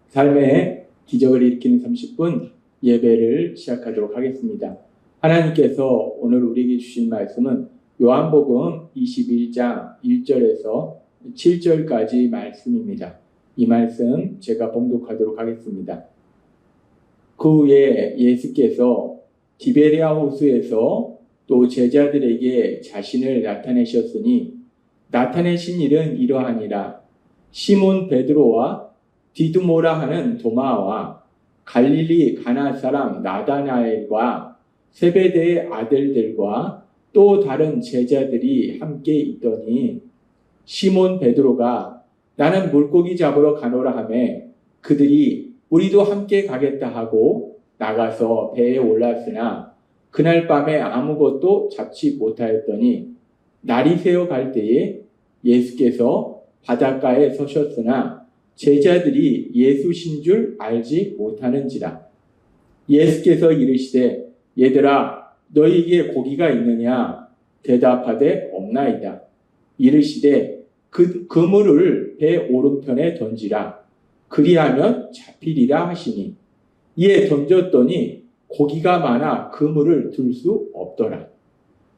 삶의 기적을 일으키는 30분 예배를 시작하도록 하겠습니다. 하나님께서 오늘 우리에게 주신 말씀은 요한복음 21장 1절에서 7절까지 말씀입니다. 이 말씀 제가 봉독하도록 하겠습니다. 그 후에 예수께서 디베랴 호수에서 또 제자들에게 자신을 나타내셨으니 나타내신 일은 이러하니라. 시몬 베드로와 디두모라 하는 도마와 갈릴리 가나 사람 나다나엘과 세베대의 아들들과 또 다른 제자들이 함께 있더니 시몬 베드로가 나는 물고기 잡으러 가노라 하매 그들이 우리도 함께 가겠다 하고 나가서 배에 올랐으나 그날 밤에 아무것도 잡지 못하였더니 날이 새어 갈 때에 예수께서 바닷가에 서셨으나 제자들이 예수신 줄 알지 못하는지라. 예수께서 이르시되 얘들아 너희에게 고기가 있느냐? 대답하되 없나이다. 이르시되 그 그물을 배 오른편에 던지라. 그리하면 잡히리라 하시니 이에 던졌더니 고기가 많아 그물을 들 수 없더라.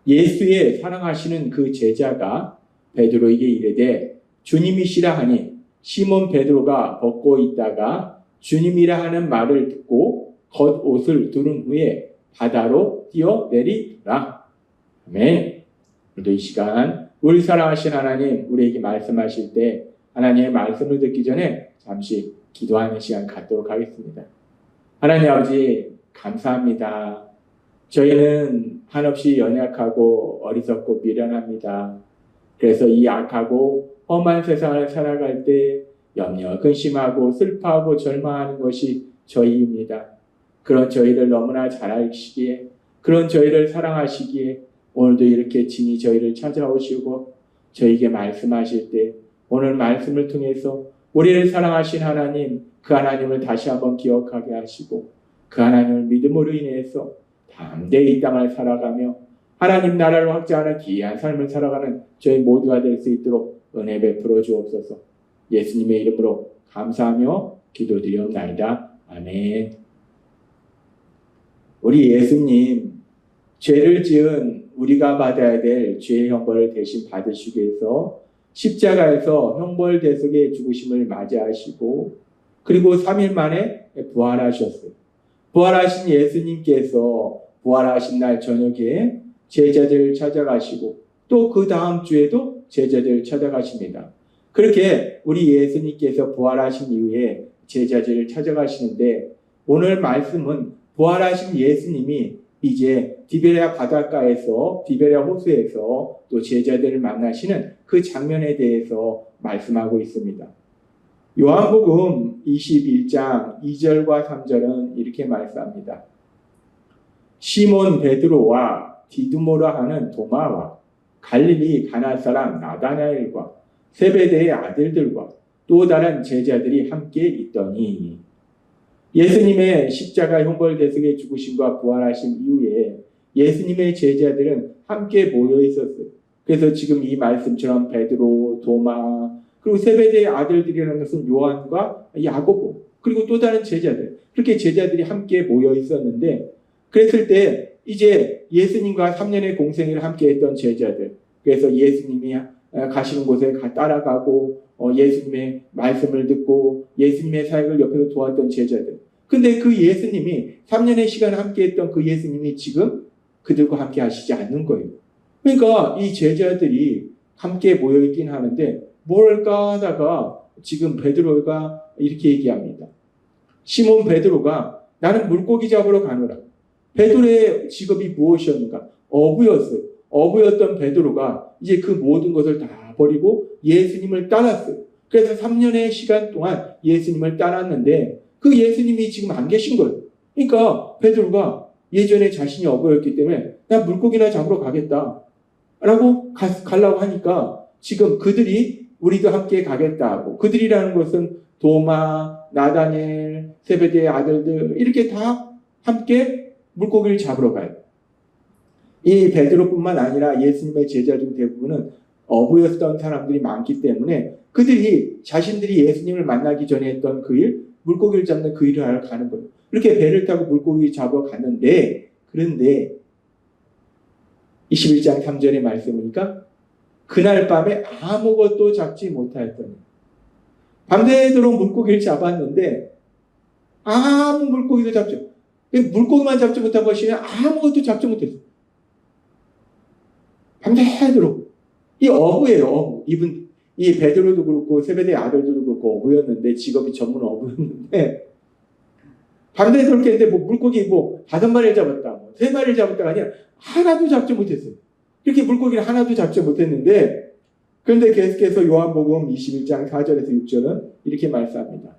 예수의 사랑하시는 그 제자가 베드로에게 이르되 주님이시라 하니 시몬 베드로가 벗고 있다가 주님이라 하는 말을 듣고 겉옷을 두른 후에 바다로 뛰어내리더라. 아멘. 오늘도 이 시간 우리 사랑하신 하나님 우리에게 말씀하실 때 하나님의 말씀을 듣기 전에 잠시 기도하는 시간 갖도록 하겠습니다. 하나님 아버지 감사합니다. 저희는 한없이 연약하고 어리석고 미련합니다. 그래서 이 악하고 험한 세상을 살아갈 때 염려, 근심하고 슬퍼하고 절망하는 것이 저희입니다. 그런 저희를 너무나 잘 아시기에 그런 저희를 사랑하시기에 오늘도 이렇게 친히 저희를 찾아오시고 저희에게 말씀하실 때 오늘 말씀을 통해서 우리를 사랑하신 하나님 그 하나님을 다시 한번 기억하게 하시고 그 하나님을 믿음으로 인해서 담대히 이 땅을 살아가며 하나님 나라를 확장하는 귀한 삶을 살아가는 저희 모두가 될 수 있도록 은혜 베풀어 주옵소서. 예수님의 이름으로 감사하며 기도드리옵나이다. 아멘. 우리 예수님 죄를 지은 우리가 받아야 될 죄의 형벌을 대신 받으시기 위해서 십자가에서 형벌 대속의 죽으심을 맞이하시고 그리고 3일 만에 부활하셨어요. 부활하신 예수님께서 부활하신 날 저녁에 제자들을 찾아가시고 또 그 다음 주에도 제자들을 찾아가십니다. 그렇게 우리 예수님께서 부활하신 이후에 제자들을 찾아가시는데 오늘 말씀은 부활하신 예수님이 이제 디베랴 바닷가에서 디베랴 호수에서 또 제자들을 만나시는 그 장면에 대해서 말씀하고 있습니다. 요한복음 21장 2절과 3절은 이렇게 말씀합니다. 시몬 베드로와 디두모라 하는 도마와 갈릴리 가나 사람 나다나엘과 세베대의 아들들과 또 다른 제자들이 함께 있더니 예수님의 십자가 형벌 대속의 죽으심과 부활하심 이후에 예수님의 제자들은 함께 모여 있었어요. 그래서 지금 이 말씀처럼 베드로, 도마, 그리고 세베대의 아들들이라는 것은 요한과 야고보, 그리고 또 다른 제자들, 그렇게 제자들이 함께 모여 있었는데 그랬을 때 이제 예수님과 3년의 공생애를 함께 했던 제자들, 그래서 예수님이 가시는 곳에 따라가고 예수님의 말씀을 듣고 예수님의 사역을 옆에서 도왔던 제자들. 근데 그 예수님이 3년의 시간을 함께 했던 그 예수님이 지금 그들과 함께 하시지 않는 거예요. 그러니까 이 제자들이 함께 모여있긴 하는데 뭘까 하다가 지금 베드로가 이렇게 얘기합니다. 시몬 베드로가 나는 물고기 잡으러 가노라. 베드로의 직업이 무엇이었는가? 어부였어요. 어부였던 베드로가 이제 그 모든 것을 다 버리고 예수님을 따랐어요. 그래서 3년의 시간 동안 예수님을 따랐는데 그 예수님이 지금 안 계신 거예요. 그러니까 베드로가 예전에 자신이 어부였기 때문에 나 물고기나 잡으러 가겠다 라고 가려고 하니까 지금 그들이 우리도 함께 가겠다 하고 그들이라는 것은 도마, 나다넬, 세베대의 아들들 이렇게 다 함께 물고기를 잡으러 가요. 이 베드로뿐만 아니라 예수님의 제자 중 대부분은 어부였던 사람들이 많기 때문에 그들이 자신들이 예수님을 만나기 전에 했던 그 일 물고기를 잡는 그 일을 하러 가는 거예요. 이렇게 배를 타고 물고기 잡아 갔는데, 그런데 21장 3절의 말씀이니까 그날 밤에 아무것도 잡지 못하였더니, 밤새도록 물고기를 잡았는데 아무 물고기도 잡지, 물고기만 잡지 못한 것이 아무것도 잡지 못했어요. 밤새도록. 이 어부예요, 어부. 이 베드로도 그렇고 세베대의 아들들도 그렇고 어부였는데, 직업이 전문 어부였는데, 밤새도록 했는데 물고기 5마리를 잡았다, 3마리를 잡았다가 아니라 하나도 잡지 못했어요. 이렇게 물고기를 하나도 잡지 못했는데, 그런데 계속해서 요한복음 21장 4절에서 6절은 이렇게 말씀합니다.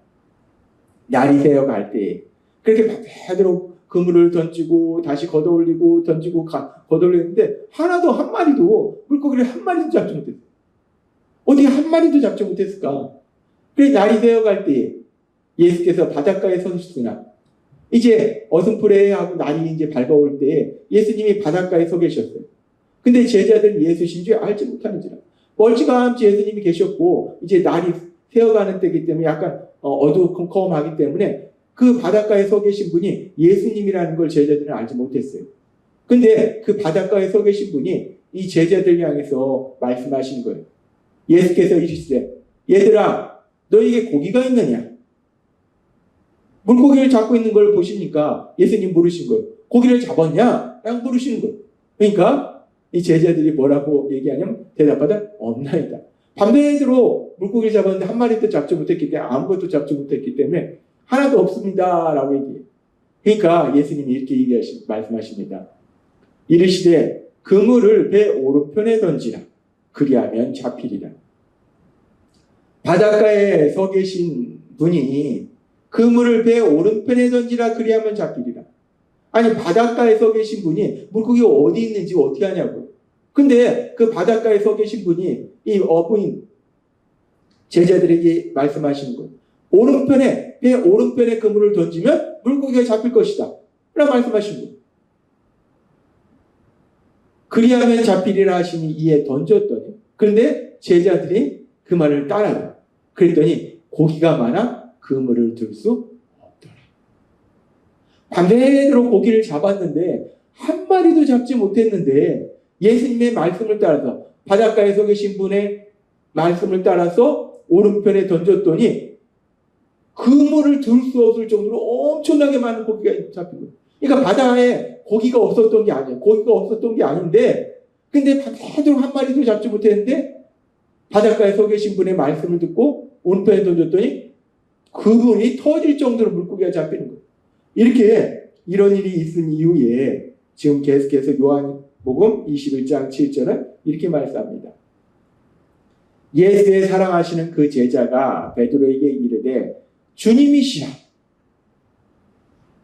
날이 새어 갈 때에 그렇게 밤새도록 그물을 던지고 다시 걷어올리고 던지고 걷어올리는데 하나도, 한 마리도, 물고기를 한 마리도 잡지 못했어요. 어떻게 한 마리도 잡지 못했을까? 그래서 날이 새어 갈 때에 예수께서 바닷가에 서셨으나, 이제 어슴푸레하고 날이 이제 밝아올 때에 예수님이 바닷가에 서 계셨어요. 근데 제자들은 예수신 줄 알지 못하는지라. 멀찌감치 예수님이 계셨고 이제 날이 새어가는 때이기 때문에 약간 어두컴컴하기 때문에 그 바닷가에 서 계신 분이 예수님이라는 걸 제자들은 알지 못했어요. 근데 그 바닷가에 서 계신 분이 이 제자들 향해서 말씀하신 거예요. 예수께서 이르시되, 얘들아, 너에게 고기가 있느냐? 물고기를 잡고 있는 걸 보시니까 예수님 물으신 거예요. 고기를 잡았냐? 라고 물으시는 거예요. 그러니까 이 제자들이 뭐라고 얘기하냐면 대답하다, 없나이다. 밤새도록 물고기를 잡았는데 한 마리도 잡지 못했기 때문에, 아무것도 잡지 못했기 때문에 하나도 없습니다 라고 얘기해요. 그러니까 예수님이 이렇게 말씀하십니다. 이르시되 그물을 배 오른편에 던지라. 그리하면 잡히리라. 바닷가에 서 계신 분이 그물을 배 오른편에 던지라, 그리하면 잡히리라. 아니, 바닷가에 서 계신 분이 물고기가 어디 있는지 어떻게 하냐고요. 근데 그 바닷가에 서 계신 분이 이 어부인 제자들에게 말씀하시는 거예요. 배 오른편에 그물을 던지면 물고기가 잡힐 것이다 라고 말씀하신 거예요. 그리하면 잡히리라 하시니 이에 던졌더니, 그런데 제자들이 그 말을 따라요. 그랬더니 고기가 많아 그물을 들 수 없더라. 밤새도록 고기를 잡았는데 한 마리도 잡지 못했는데 예수님의 말씀을 따라서, 바닷가에 서 계신 분의 말씀을 따라서 오른편에 던졌더니 그물을 들 수 없을 정도로 엄청나게 많은 고기가 잡힌 거예요. 그러니까 바다에 고기가 없었던 게 아니에요. 고기가 없었던 게 아닌데, 근데 밤새도록 한 마리도 잡지 못했는데 바닷가에 서 계신 분의 말씀을 듣고 오른편에 던졌더니 그분이 터질 정도로 물고기가 잡히는 거예요. 이렇게 이런 일이 있은 이후에 지금 계속해서 요한복음 21장 7절은 이렇게 말씀합니다. 예수의 사랑하시는 그 제자가 베드로에게 이르되 주님이시라.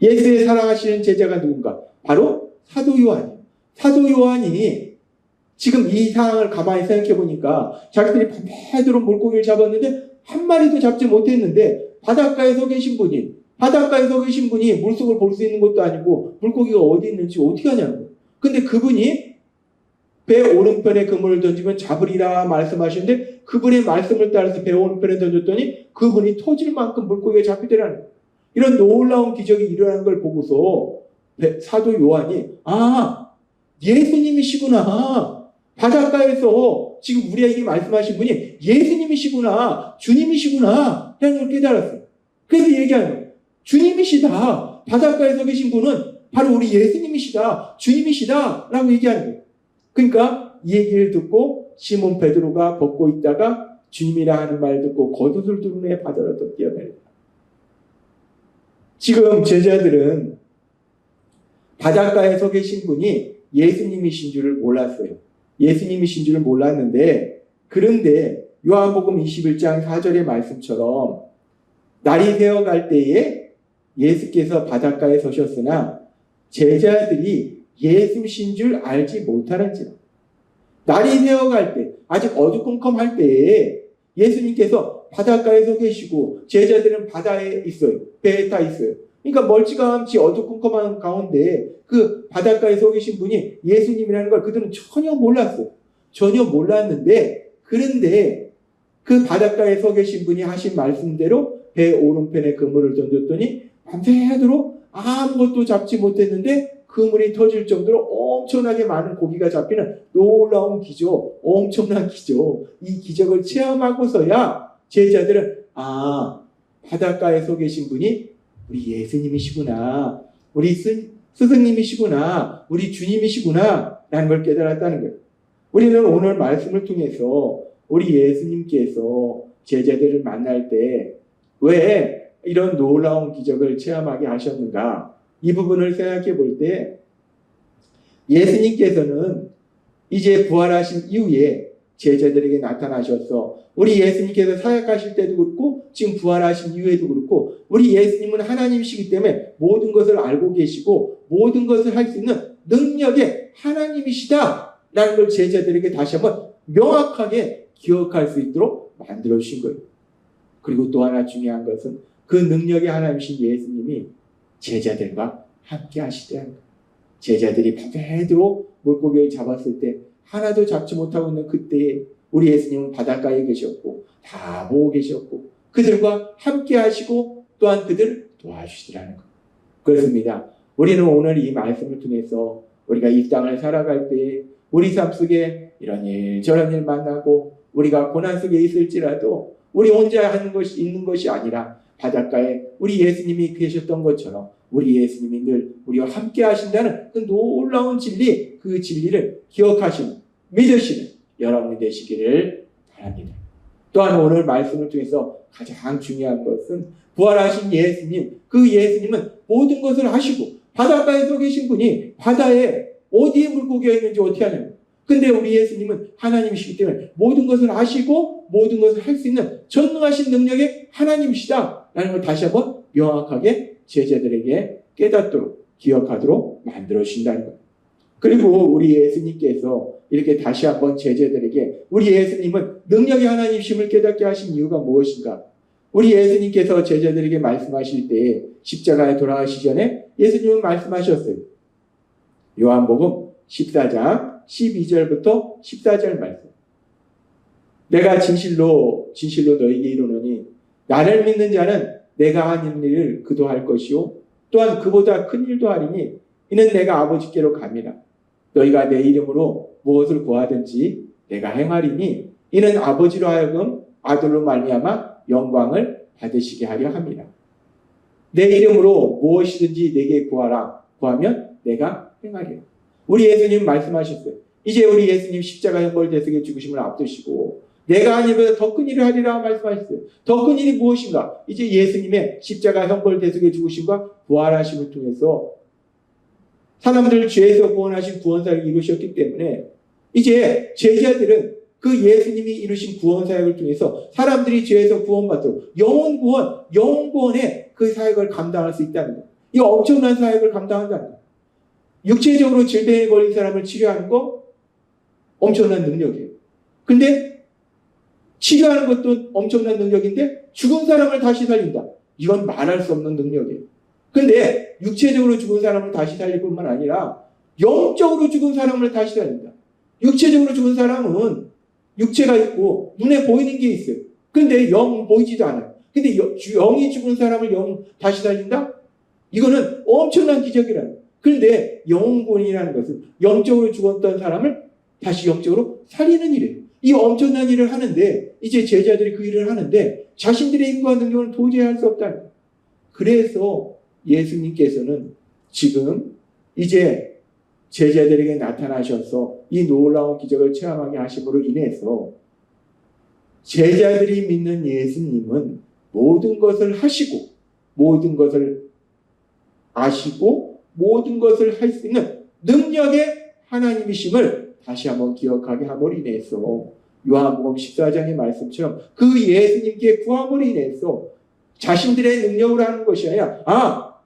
예수의 사랑하시는 제자가 누군가? 바로 사도 요한이에요. 사도 요한이 지금 이 상황을 가만히 생각해 보니까 자기들이 밤새도록 물고기를 잡았는데 한 마리도 잡지 못했는데 바닷가에 서 계신 분이 물속을 볼 수 있는 것도 아니고 물고기가 어디 있는지 어떻게 하냐고. 근데 그분이 배 오른편에 그물을 던지면 잡으리라 말씀하시는데 그분의 말씀을 따라서 배 오른편에 던졌더니 그분이 터질 만큼 물고기가 잡히더라는 거예요. 이런 놀라운 기적이 일어나는 걸 보고서 사도 요한이, 예수님이시구나. 바닷가에서 지금 우리에게 말씀하신 분이 예수님이시구나. 주님이시구나. 라는 걸 깨달았어요. 그래서 얘기하는 거예요. 주님이시다. 바닷가에 서 계신 분은 바로 우리 예수님이시다. 주님이시다. 라고 얘기하는 거예요. 그러니까 이 얘기를 듣고 시몬 베드로가 벗고 있다가 주님이라 하는 말을 듣고 겉옷을 두른 후에 바다로 뛰어내렸다. 지금 제자들은 바닷가에 서 계신 분이 예수님이신 줄을 몰랐어요. 예수님이신 줄을 몰랐는데, 그런데 요한복음 21장 4절의 말씀처럼 날이 새어갈 때에 예수께서 바닷가에 서셨으나 제자들이 예수신 줄 알지 못하는지라. 날이 새어갈 때, 아직 어두컴컴할 때에 예수님께서 바닷가에 서 계시고 제자들은 바다에 있어요. 배에 타 있어요. 그러니까 멀찌감치 어두컴컴한 가운데 그 바닷가에 서 계신 분이 예수님이라는 걸 그들은 전혀 몰랐어요. 전혀 몰랐는데, 그런데 그 바닷가에 서 계신 분이 하신 말씀대로 배 오른편에 그물을 던졌더니 밤새도록 아무것도 잡지 못했는데 그물이 터질 정도로 엄청나게 많은 고기가 잡히는 놀라운 기적, 엄청난 기적. 이 기적을 체험하고서야 제자들은 바닷가에 서 계신 분이 우리 예수님이시구나, 우리 스승님이시구나, 우리 주님이시구나 라는 걸 깨달았다는 거예요. 우리는 오늘 말씀을 통해서 우리 예수님께서 제자들을 만날 때 왜 이런 놀라운 기적을 체험하게 하셨는가? 이 부분을 생각해 볼 때 예수님께서는 이제 부활하신 이후에 제자들에게 나타나셔서 우리 예수님께서 사역하실 때도 그렇고 지금 부활하신 이후에도 그렇고 우리 예수님은 하나님이시기 때문에 모든 것을 알고 계시고 모든 것을 할 수 있는 능력의 하나님이시다 라는 걸 제자들에게 다시 한번 명확하게 기억할 수 있도록 만들어 주신 거예요. 그리고 또 하나 중요한 것은 그 능력의 하나님이신 예수님이 제자들과 함께 하시더라는 거예요. 제자들이 밤새도록 물고기를 잡았을 때 하나도 잡지 못하고 있는 그때에 우리 예수님은 바닷가에 계셨고 다 보고 계셨고 그들과 함께 하시고 또한 그들을 도와주시더라는 거예요. 그렇습니다. 우리는 오늘 이 말씀을 통해서 우리가 이 땅을 살아갈 때 우리 삶 속에 이런 일 저런 일 만나고 우리가 고난 속에 있을지라도 우리 혼자 있는 것이 아니라 바닷가에 우리 예수님이 계셨던 것처럼 우리 예수님이 늘 우리와 함께 하신다는 그 놀라운 진리, 그 진리를 기억하시는, 믿으시는 여러분이 되시기를 바랍니다. 또한 오늘 말씀을 통해서 가장 중요한 것은 부활하신 예수님, 그 예수님은 모든 것을 하시고 바닷가에 서 계신 분이 바다에 어디에 물고기가 있는지 어떻게 하냐고. 근데 우리 예수님은 하나님이시기 때문에 모든 것을 아시고 모든 것을 할 수 있는 전능하신 능력의 하나님이시다 라는 걸 다시 한번 명확하게 제자들에게 깨닫도록 기억하도록 만들어 주신다는 거예요. 그리고 우리 예수님께서 이렇게 다시 한번 제자들에게 우리 예수님은 능력의 하나님이심을 깨닫게 하신 이유가 무엇인가? 우리 예수님께서 제자들에게 말씀하실 때 십자가에 돌아가시기 전에 예수님은 말씀하셨어요. 요한복음 14장 12절부터 14절 말씀. 내가 진실로 너에게 이르노니 나를 믿는 자는 내가 하는 일을 그도 할 것이요 또한 그보다 큰 일도 하리니 이는 내가 아버지께로 감이라. 너희가 내 이름으로 무엇을 구하든지 내가 행하리니 이는 아버지로 하여금 아들로 말미암아 영광을 받으시게 하려 함이라. 내 이름으로 무엇이든지 내게 구하라. 구하면 내가 행하리라. 우리 예수님 말씀하셨어요. 이제 우리 예수님 십자가 형벌대속의 죽으심을 앞두시고 내가 아니면 더 큰 일을 하리라 말씀하셨어요. 더 큰 일이 무엇인가? 이제 예수님의 십자가 형벌대속의 죽으심과 부활하심을 통해서 사람들을 죄에서 구원하신 구원사를 이루셨기 때문에 이제 제자들은 그 예수님이 이루신 구원사역을 통해서 사람들이 죄에서 구원받도록 영혼구원의 그 사역을 감당할 수 있다는 거예요. 이 엄청난 사역을 감당한다는 거예요. 육체적으로 질병에 걸린 사람을 치료하는 거 엄청난 능력이에요. 근데 치료하는 것도 엄청난 능력인데 죽은 사람을 다시 살린다. 이건 말할 수 없는 능력이에요. 근데 육체적으로 죽은 사람을 다시 살릴 뿐만 아니라 영적으로 죽은 사람을 다시 살린다. 육체적으로 죽은 사람은 육체가 있고 눈에 보이는 게 있어요. 근데 영 보이지도 않아요. 근데 영이 죽은 사람을 다시 살린다? 이거는 엄청난 기적이라는 거예요. 그런데 영혼구원이라는 것은 영적으로 죽었던 사람을 다시 영적으로 살리는 일이에요. 이 엄청난 일을 하는데 이제 제자들이 그 일을 하는데 자신들의 힘과 능력은 도저히 할 수 없다는 거예요. 그래서 예수님께서는 지금 이제 제자들에게 나타나셔서 이 놀라운 기적을 체험하게 하심으로 인해서 제자들이 믿는 예수님은 모든 것을 하시고 모든 것을 아시고 모든 것을 할 수 있는 능력의 하나님이심을 다시 한번 기억하게 함으로 인해서 요한복음 14장의 말씀처럼 그 예수님께 구함으로 인해서 자신들의 능력으로 하는 것이 아니라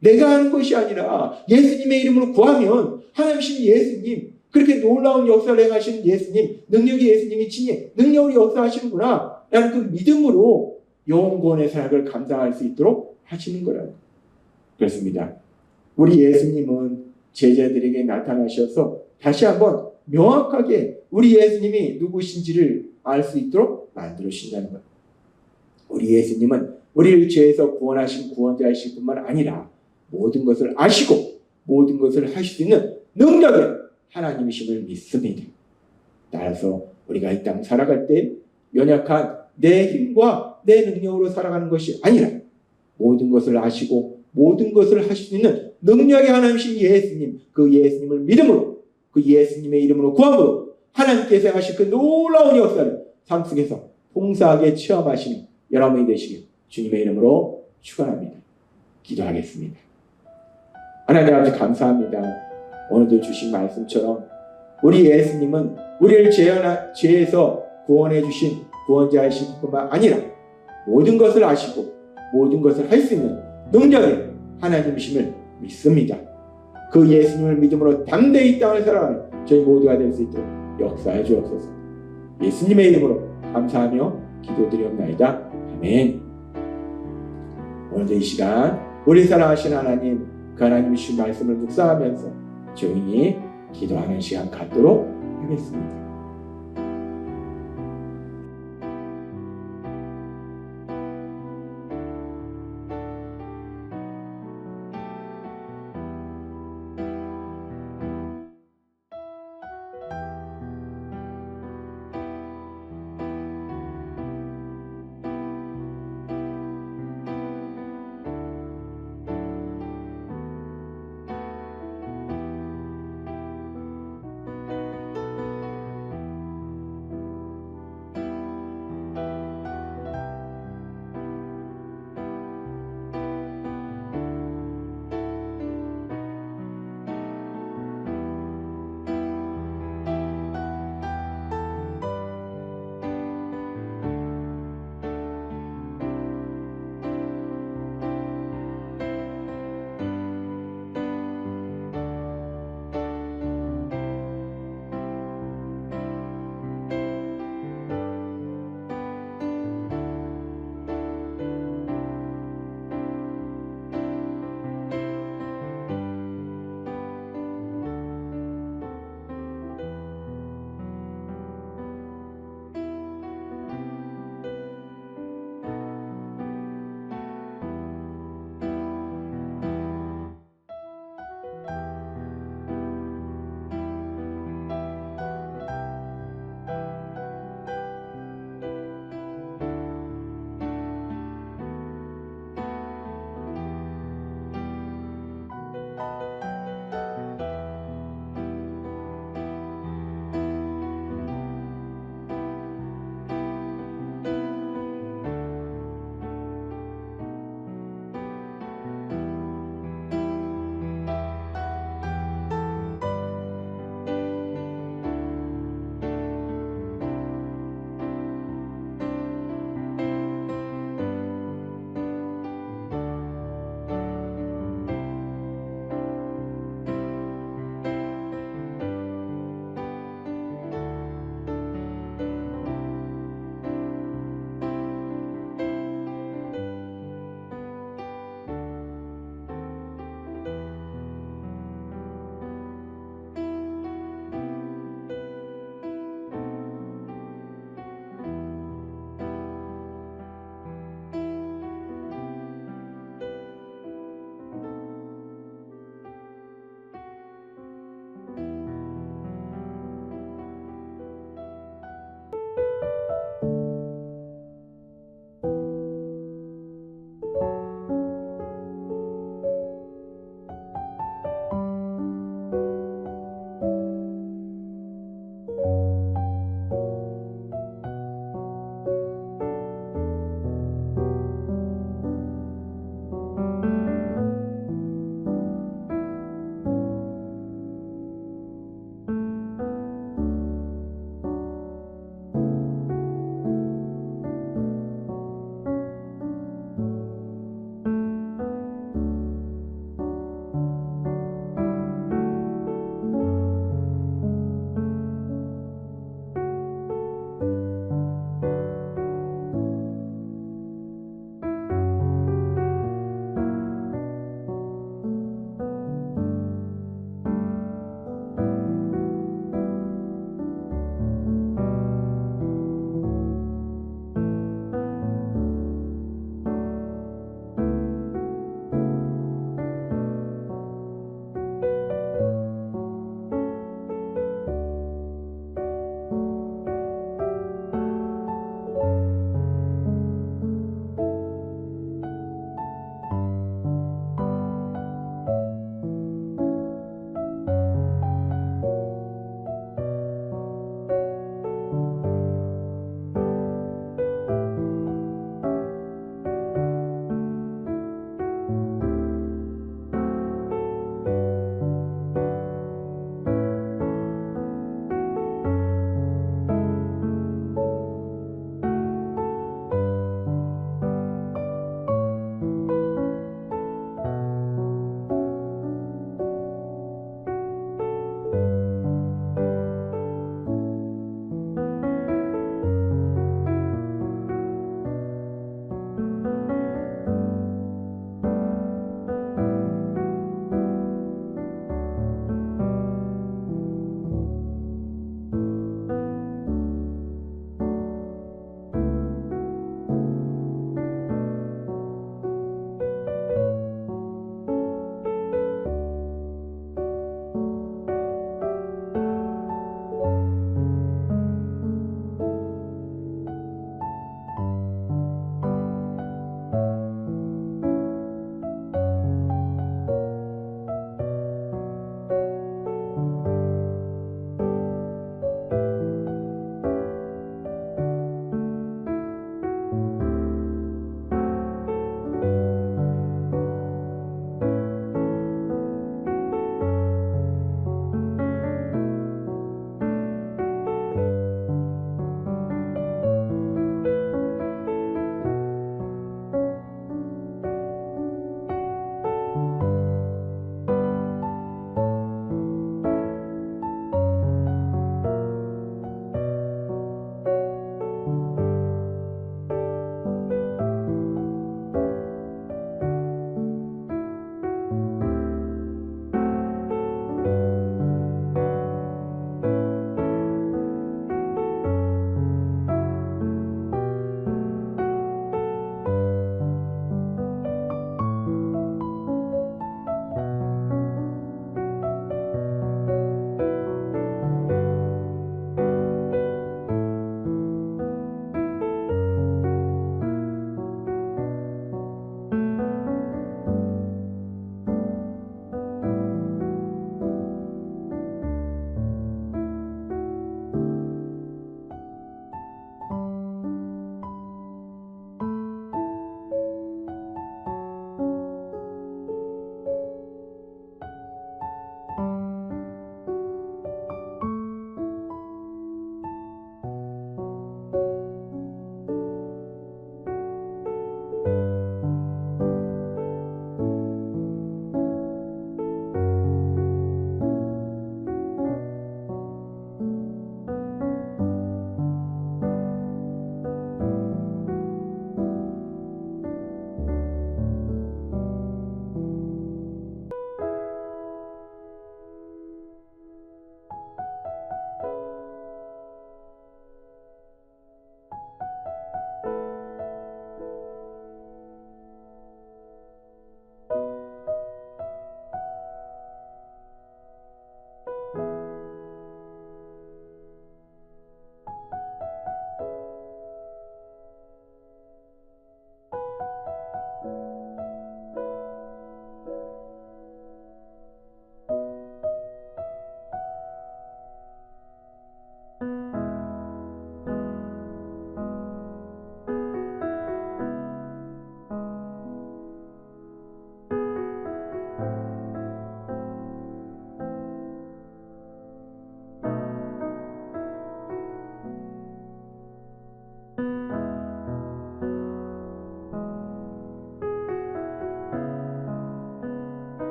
내가 하는 것이 아니라 예수님의 이름으로 구하면 하나님이신 예수님, 그렇게 놀라운 역사를 행하시는 예수님, 능력의 예수님이 친히 능력으로 역사하시는구나 라는 그 믿음으로 영혼구원의 사역을 감당할 수 있도록 하시는 거라고. 그렇습니다. 우리 예수님은 제자들에게 나타나셔서 다시 한번 명확하게 우리 예수님이 누구신지를 알 수 있도록 만들어 주신다는 것. 우리 예수님은 우리를 죄에서 구원하신 구원자이실 뿐만 아니라 모든 것을 아시고 모든 것을 하실 수 있는 능력의 하나님이심을 믿습니다. 따라서 우리가 이 땅 살아갈 때 연약한 내 힘과 내 능력으로 살아가는 것이 아니라 모든 것을 아시고 모든 것을 하실 수 있는 능력의 하나님이신 예수님, 그 예수님을 믿음으로 그 예수님의 이름으로 구함으로 하나님께서 하실 그 놀라운 역사를 삶 속에서 봉사하게 체험하시는 여러분이 되시길 주님의 이름으로 축원합니다. 기도하겠습니다. 하나님 아버지 감사합니다. 오늘도 주신 말씀처럼 우리 예수님은 우리를 죄에서 구원해 주신 구원자이신 뿐만 아니라 모든 것을 아시고 모든 것을 할 수 있는 능력의 하나님이심을 믿습니다. 그 예수님을 믿음으로 담대히 이 땅을 살아가는 저희 모두가 될 수 있도록 역사해 주옵소서. 예수님의 이름으로 감사하며 기도드리옵나이다. 아멘. 오늘도 이 시간 우리 사랑하신 하나님, 그 하나님 주신 말씀을 묵상하면서 조용히 기도하는 시간 갖도록 하겠습니다.